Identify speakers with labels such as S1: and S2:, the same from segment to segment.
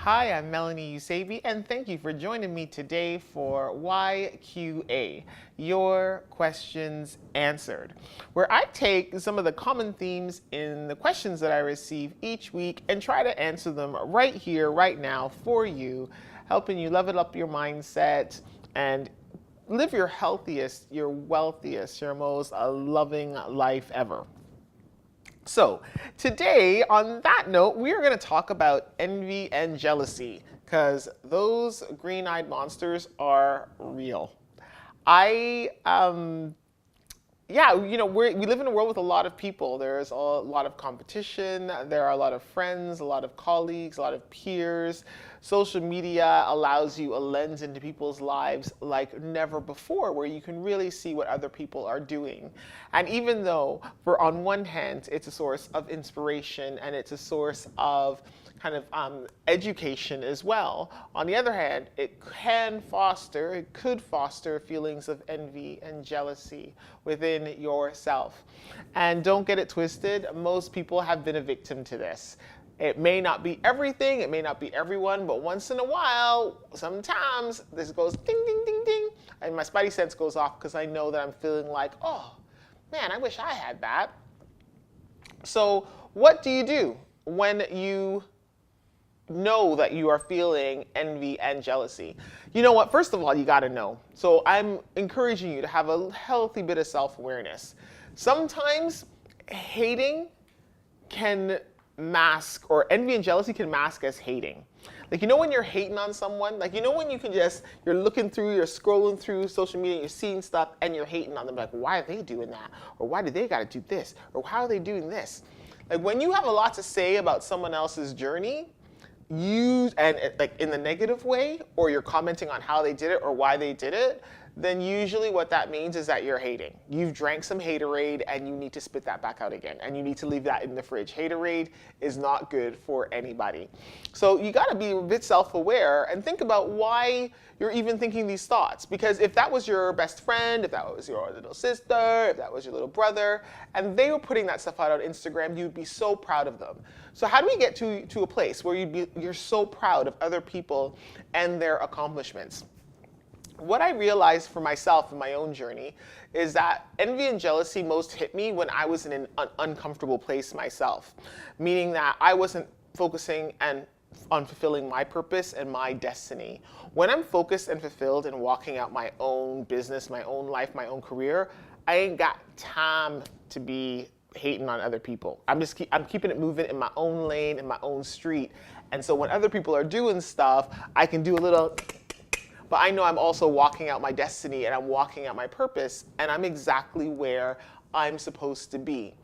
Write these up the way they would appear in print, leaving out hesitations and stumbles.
S1: Hi, I'm Melanie Eusebe, and thank you for joining me today for YQA, Your Questions Answered, where I take some of the common themes in the questions that I receive each week and try to answer them right here, right now for you, helping you level up your mindset and live your healthiest, your wealthiest, your most loving life ever. So, today, on that note, we are going to talk about envy and jealousy because those green eyed monsters are real. I, yeah, we live in a world with a lot of people. There's a lot of competition. There are a lot of friends, a lot of colleagues, a lot of peers. Social media allows you a lens into people's lives like never before, where you can really see what other people are doing. And even though, on one hand, it's a source of inspiration and it's a source of kind of education as well. On the other hand, it could foster feelings of envy and jealousy within yourself. And don't get it twisted, most people have been a victim to this. It may not be everything, it may not be everyone, but once in a while, sometimes this goes ding, ding, ding, ding, and my spidey sense goes off because I know that I'm feeling like, oh, man, I wish I had that. So what do you do when you know that you are feeling envy and jealousy? You know what? First of all, you got to know. So I'm encouraging you to have a healthy bit of self-awareness. Sometimes hating can mask, or envy and jealousy can mask as hating. Like, when you're hating on someone, like, when you can you're looking through, you're scrolling through social media, you're seeing stuff and you're hating on them, like, why are they doing that? Or why do they got to do this? Or how are they doing this? Like, when you have a lot to say about someone else's journey, like in the negative way, or you're commenting on how they did it or why they did it, then usually what that means is that you're hating. You've drank some haterade and you need to spit that back out again. And you need to leave that in the fridge. Haterade is not good for anybody. So you got to be a bit self-aware and think about why you're even thinking these thoughts. Because if that was your best friend, if that was your little sister, if that was your little brother, and they were putting that stuff out on Instagram, you'd be so proud of them. So how do we get to a place where you're so proud of other people and their accomplishments? What I realized for myself in my own journey is that envy and jealousy most hit me when I was in an uncomfortable place myself, meaning that I wasn't focusing on fulfilling my purpose and my destiny. When I'm focused and fulfilled and walking out my own business, my own life, my own career, I ain't got time to be hating on other people. I'm keeping it moving in my own lane, in my own street. And so when other people are doing stuff, I can do a little, but I know I'm also walking out my destiny and I'm walking out my purpose, and I'm exactly where I'm supposed to be.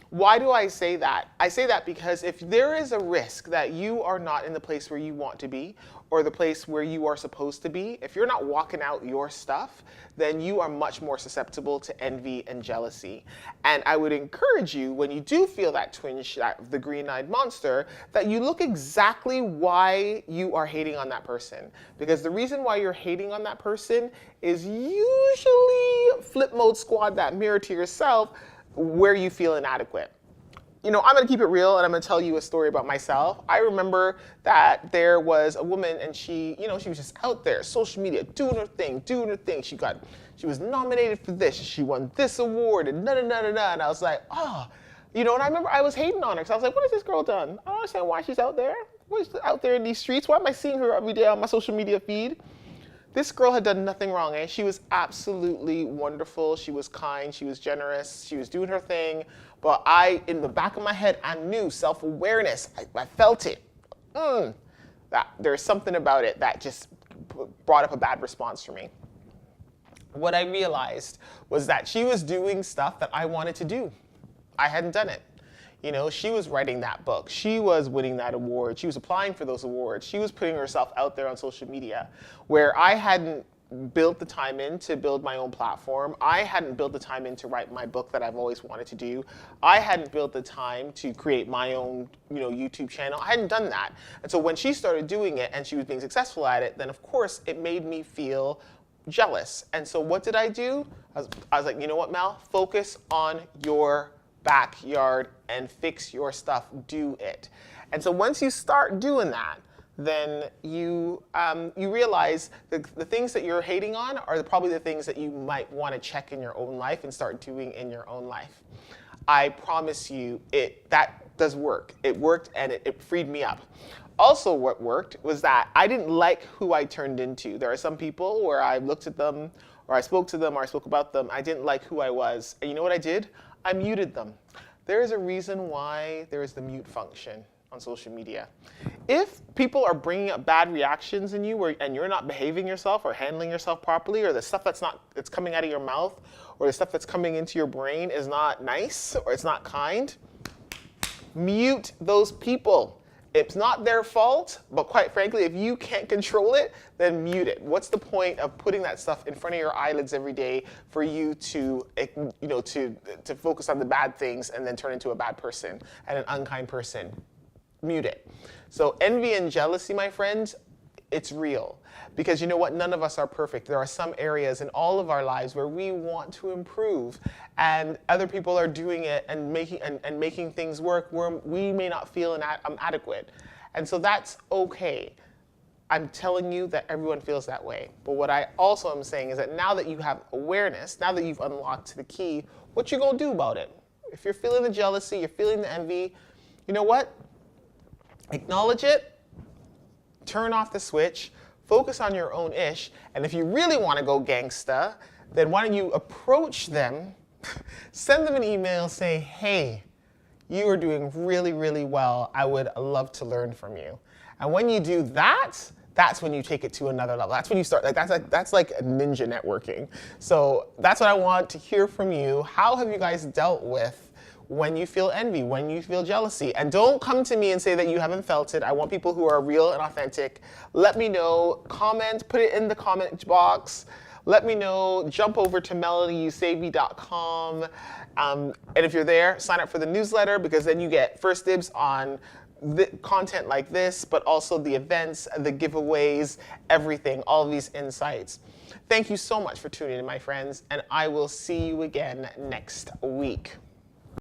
S1: Why do I say that? I say that because if there is a risk that you are not in the place where you want to be, or the place where you are supposed to be, if you're not walking out your stuff, then you are much more susceptible to envy and jealousy. And I would encourage you, when you do feel that twinge, the green-eyed monster, that you look exactly why you are hating on that person. Because the reason why you're hating on that person is usually flip mode squad that mirror to yourself where you feel inadequate. I'm going to keep it real, and I'm going to tell you a story about myself. I remember that there was a woman, and she was just out there, social media, doing her thing. She was nominated for this, she won this award, and and I was like, oh, and I remember I was hating on her, because I was like, what has this girl done? I don't understand why she's out there. Why is she out there in these streets? Why am I seeing her every day on my social media feed? This girl had done nothing wrong, and she was absolutely wonderful. She was kind, she was generous, she was doing her thing. But in the back of my head, I knew self-awareness. I felt it. That there's something about it that just brought up a bad response for me. What I realized was that she was doing stuff that I wanted to do. I hadn't done it. She was writing that book. She was winning that award. She was applying for those awards. She was putting herself out there on social media, where I hadn't built the time in to build my own platform. I hadn't built the time in to write my book that I've always wanted to do. I hadn't built the time to create my own, YouTube channel. I hadn't done that. And so when she started doing it and she was being successful at it, then of course it made me feel jealous. And so what did I do? I was like, you know what, Mel? Focus on your backyard and fix your stuff. Do it. And so once you start doing that, then you realize the things that you're hating on are probably the things that you might want to check in your own life and start doing in your own life. I promise you, that does work. It worked, and it freed me up. Also, what worked was that I didn't like who I turned into. There are some people where I looked at them, or I spoke to them, or I spoke about them. I didn't like who I was. And you know what I did? I muted them. There is a reason why there is the mute function on social media. If people are bringing up bad reactions in you, and you're not behaving yourself or handling yourself properly, or the stuff that's coming out of your mouth, or the stuff that's coming into your brain is not nice or it's not kind, mute those people. It's not their fault, but quite frankly, if you can't control it, then mute it. What's the point of putting that stuff in front of your eyelids every day for you to, to focus on the bad things and then turn into a bad person and an unkind person? Mute it. So envy and jealousy, my friends, it's real. Because you know what? None of us are perfect. There are some areas in all of our lives where we want to improve, and other people are doing it and making things work where we may not feel adequate. And so that's okay. I'm telling you that everyone feels that way. But what I also am saying is that now that you have awareness, now that you've unlocked the key, what you gonna do about it? If you're feeling the jealousy, you're feeling the envy, you know what? Acknowledge it, turn off the switch, focus on your own ish, and if you really want to go gangsta, then why don't you approach them, send them an email, say, hey, you are doing really, really well. I would love to learn from you. And when you do that, that's when you take it to another level. That's when you start, that's like ninja networking. So that's what I want to hear from you. How have you guys dealt with when you feel envy, when you feel jealousy? And don't come to me and say that you haven't felt it. I want people who are real and authentic. Let me know, comment, put it in the comment box. Let me know, jump over to MelanieEusebe.com. And if you're there, sign up for the newsletter, because then you get first dibs on the content like this, but also the events, the giveaways, everything, all of these insights. Thank you so much for tuning in, my friends, and I will see you again next week.